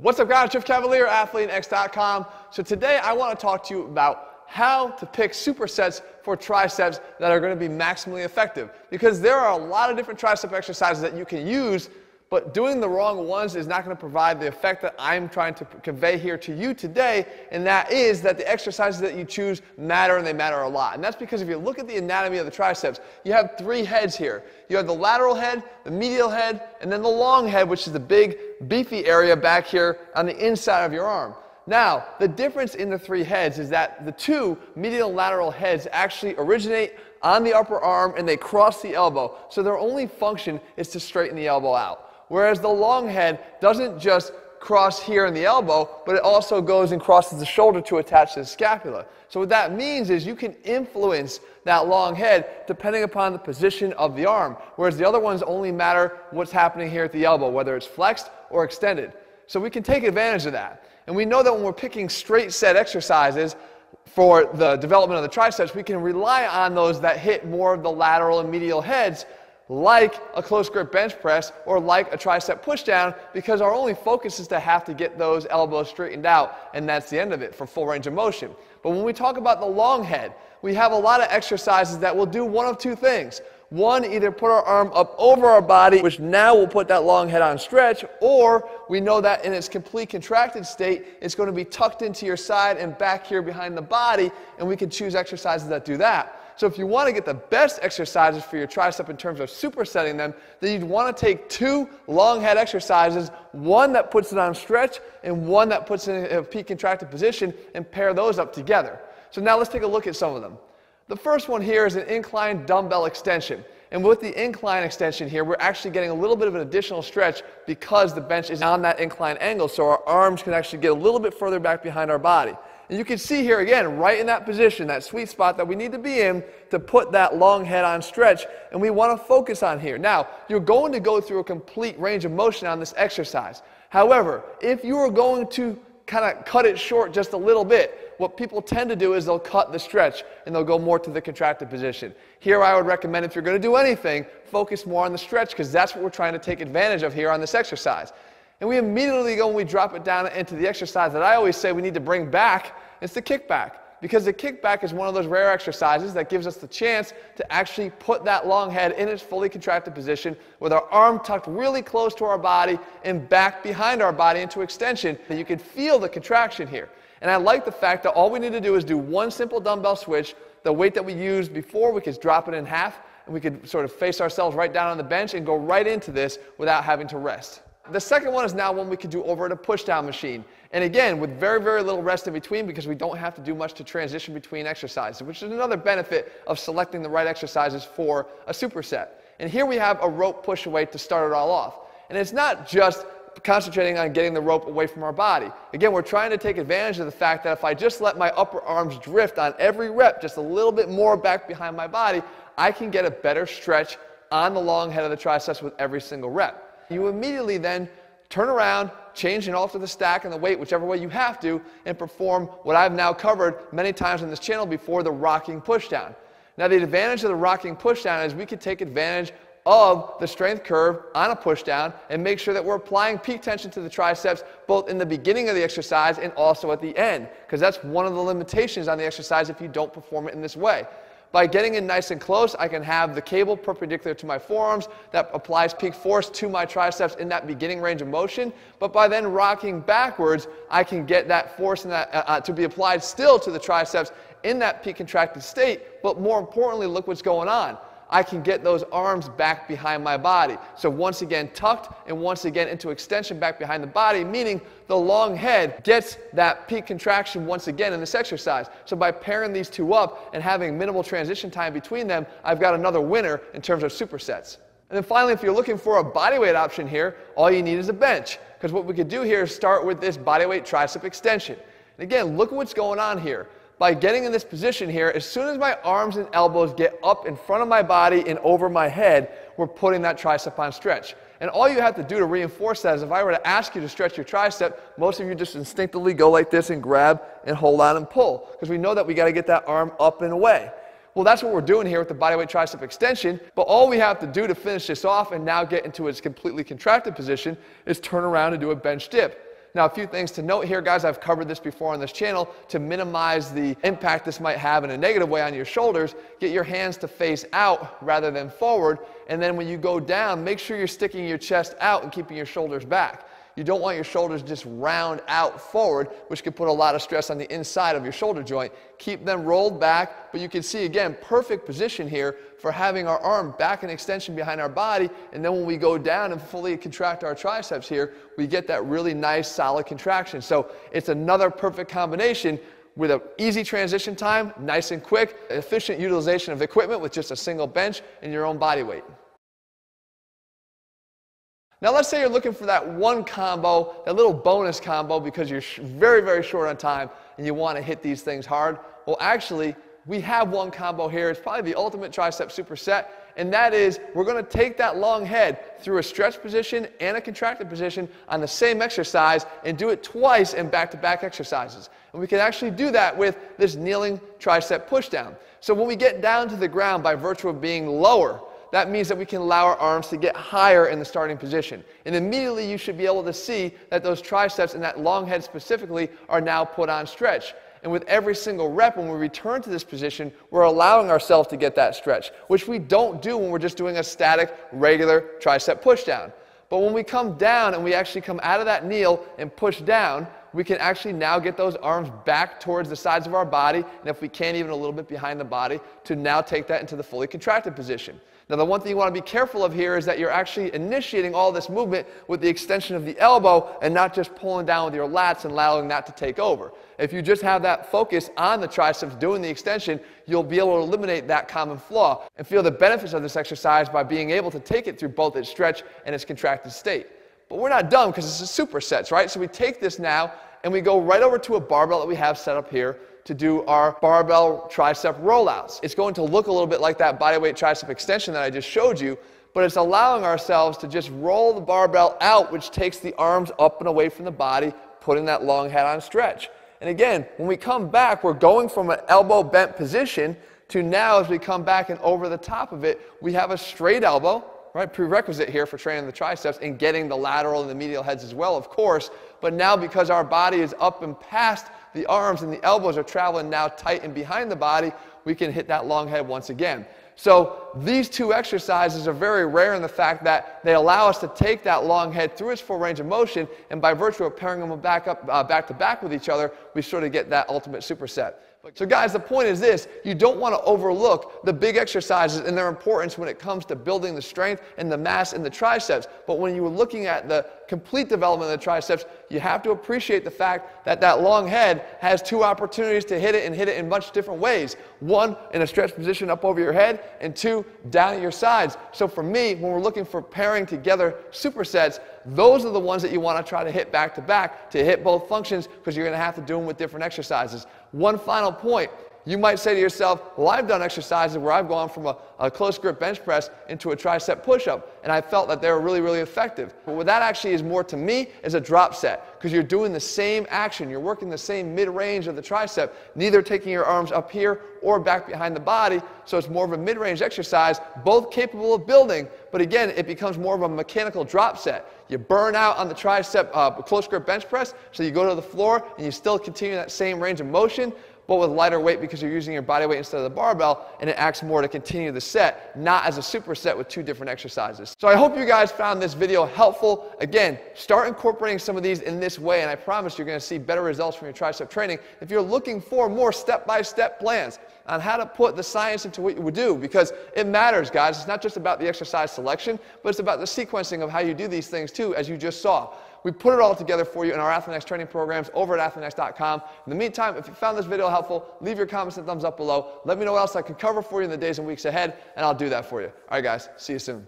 What's up guys, Jeff Cavalier, ATHLEAN-X.com. So today I want to talk to you about how to pick supersets for triceps that are going to be maximally effective. Because there are a lot of different tricep exercises that you can use, but doing the wrong ones is not going to provide the effect that I'm trying to convey here to you today, and that is that the exercises that you choose matter, and they matter a lot. And that's because if you look at the anatomy of the triceps, you have three heads here. You have the lateral head, the medial head, and then the long head, which is the big beefy area back here on the inside of your arm. Now, the difference in the three heads is that the two medial and lateral heads actually originate on the upper arm and they cross the elbow, so their only function is to straighten the elbow out. Whereas the long head doesn't just cross here in the elbow, but it also goes and crosses the shoulder to attach to the scapula. So what that means is you can influence that long head depending upon the position of the arm, whereas the other ones only matter what's happening here at the elbow, whether it's flexed or extended. So we can take advantage of that. And we know that when we're picking straight set exercises for the development of the triceps, we can rely on those that hit more of the lateral and medial heads, like a close grip bench press or like a tricep pushdown, because our only focus is to have to get those elbows straightened out, and that's the end of it for full range of motion. But when we talk about the long head, we have a lot of exercises that will do one of two things. One, either put our arm up over our body, which now will put that long head on stretch, or we know that in its complete contracted state, it's going to be tucked into your side and back here behind the body, and we can choose exercises that do that. So if you want to get the best exercises for your tricep in terms of supersetting them, then you'd want to take two long head exercises, one that puts it on stretch and one that puts it in a peak contracted position, and pair those up together. So now let's take a look at some of them. The first one here is an incline dumbbell extension. And with the incline extension here, we're actually getting a little bit of an additional stretch because the bench is on that incline angle, so our arms can actually get a little bit further back behind our body. And you can see here again, right in that position, that sweet spot that we need to be in to put that long head on stretch, and we want to focus on here. Now, you're going to go through a complete range of motion on this exercise. However, if you are going to kind of cut it short just a little bit, what people tend to do is they'll cut the stretch and they'll go more to the contracted position. Here I would recommend, if you're going to do anything, focus more on the stretch, because that's what we're trying to take advantage of here on this exercise. And we immediately go, when we drop it down into the exercise that I always say we need to bring back, it's the kickback. Because the kickback is one of those rare exercises that gives us the chance to actually put that long head in its fully contracted position with our arm tucked really close to our body and back behind our body into extension. And you can feel the contraction here. And I like the fact that all we need to do is do one simple dumbbell switch. The weight that we used before, we could drop it in half, and we could sort of face ourselves right down on the bench and go right into this without having to rest. The second one is now one we could do over at a push-down machine. And again, with very, very little rest in between, because we don't have to do much to transition between exercises, which is another benefit of selecting the right exercises for a superset. And here we have a rope push away to start it all off. And it's not just concentrating on getting the rope away from our body. Again, we're trying to take advantage of the fact that if I just let my upper arms drift on every rep just a little bit more back behind my body, I can get a better stretch on the long head of the triceps with every single rep. You immediately then turn around, change and alter the stack and the weight, whichever way you have to, and perform what I've now covered many times on this channel before, the rocking pushdown. Now, the advantage of the rocking pushdown is we can take advantage of the strength curve on a pushdown and make sure that we're applying peak tension to the triceps both in the beginning of the exercise and also at the end, because that's one of the limitations on the exercise if you don't perform it in this way. By getting in nice and close, I can have the cable perpendicular to my forearms that applies peak force to my triceps in that beginning range of motion. But by then rocking backwards, I can get that force in that, to be applied still to the triceps in that peak contracted state. But more importantly, look what's going on. I can get those arms back behind my body. So once again tucked and once again into extension back behind the body, meaning the long head gets that peak contraction once again in this exercise. So by pairing these two up and having minimal transition time between them, I've got another winner in terms of supersets. And then finally, if you're looking for a bodyweight option here, all you need is a bench. Because what we could do here is start with this bodyweight tricep extension. And again, look at what's going on here. By getting in this position here, as soon as my arms and elbows get up in front of my body and over my head, we're putting that tricep on stretch. And all you have to do to reinforce that is, if I were to ask you to stretch your tricep, most of you just instinctively go like this and grab and hold on and pull, because we know that we got to get that arm up and away. Well, that's what we're doing here with the bodyweight tricep extension, but all we have to do to finish this off and now get into its completely contracted position is turn around and do a bench dip. Now, a few things to note here, guys. I've covered this before on this channel. To minimize the impact this might have in a negative way on your shoulders, get your hands to face out rather than forward. And then when you go down, make sure you're sticking your chest out and keeping your shoulders back. You don't want your shoulders just round out forward, which could put a lot of stress on the inside of your shoulder joint. Keep them rolled back, but you can see, again, perfect position here for having our arm back in extension behind our body, and then when we go down and fully contract our triceps here, we get that really nice, solid contraction. So it's another perfect combination with an easy transition time, nice and quick, efficient utilization of equipment with just a single bench and your own body weight. Now let's say you're looking for that one combo, that little bonus combo because you're very, very short on time and you want to hit these things hard. Well, actually, we have one combo here. It's probably the ultimate tricep superset, and that is we're going to take that long head through a stretch position and a contracted position on the same exercise and do it twice in back-to-back exercises. And we can actually do that with this kneeling tricep pushdown. So when we get down to the ground by virtue of being lower, that means that we can allow our arms to get higher in the starting position. And immediately you should be able to see that those triceps and that long head specifically are now put on stretch. And with every single rep, when we return to this position, we're allowing ourselves to get that stretch, which we don't do when we're just doing a static, regular tricep pushdown. But when we come down and we actually come out of that kneel and push down, we can actually now get those arms back towards the sides of our body, and if we can, even a little bit behind the body, to now take that into the fully contracted position. Now, the one thing you want to be careful of here is that you're actually initiating all this movement with the extension of the elbow and not just pulling down with your lats and allowing that to take over. If you just have that focus on the triceps doing the extension, you'll be able to eliminate that common flaw and feel the benefits of this exercise by being able to take it through both its stretch and its contracted state. But we're not done because it's a supersets, right? So we take this now and we go right over to a barbell that we have set up here to do our barbell tricep rollouts. It's going to look a little bit like that bodyweight tricep extension that I just showed you, but it's allowing ourselves to just roll the barbell out, which takes the arms up and away from the body, putting that long head on stretch. And again, when we come back, we're going from an elbow bent position to now, as we come back and over the top of it, we have a straight elbow, right? Prerequisite here for training the triceps and getting the lateral and the medial heads as well, of course. But now, because our body is up and past the arms and the elbows are traveling now tight and behind the body, we can hit that long head once again. So these two exercises are very rare in the fact that they allow us to take that long head through its full range of motion, and by virtue of pairing them back to back with each other, we sort of get that ultimate superset. So guys, the point is this: you don't want to overlook the big exercises and their importance when it comes to building the strength and the mass in the triceps. But when you were looking at the complete development of the triceps, you have to appreciate the fact that that long head has two opportunities to hit it, and hit it in much different ways. One, in a stretch position up over your head, and two, down at your sides. So for me, when we're looking for pairing together supersets, those are the ones that you want to try to hit back to back to hit both functions, because you're going to have to do them with different exercises. One final point. You might say to yourself, well, I've done exercises where I've gone from a close grip bench press into a tricep push-up, and I felt that they were really, really effective. But what that actually is more to me is a drop set, because you're doing the same action. You're working the same mid-range of the tricep, neither taking your arms up here or back behind the body, so it's more of a mid-range exercise, both capable of building, but again, it becomes more of a mechanical drop set. You burn out on the tricep close grip bench press, so you go to the floor and you still continue that same range of motion, but with lighter weight because you're using your body weight instead of the barbell, and it acts more to continue the set, not as a superset with two different exercises. So I hope you guys found this video helpful. Again, start incorporating some of these in this way, and I promise you're going to see better results from your tricep training. If you're looking for more step-by-step plans on how to put the science into what you would do, because it matters, guys. It's not just about the exercise selection, but it's about the sequencing of how you do these things too, as you just saw. We put it all together for you in our ATHLEAN-X training programs over at ATHLEAN-X.com. In the meantime, if you found this video helpful, leave your comments and thumbs up below. Let me know what else I can cover for you in the days and weeks ahead, and I'll do that for you. All right, guys. See you soon.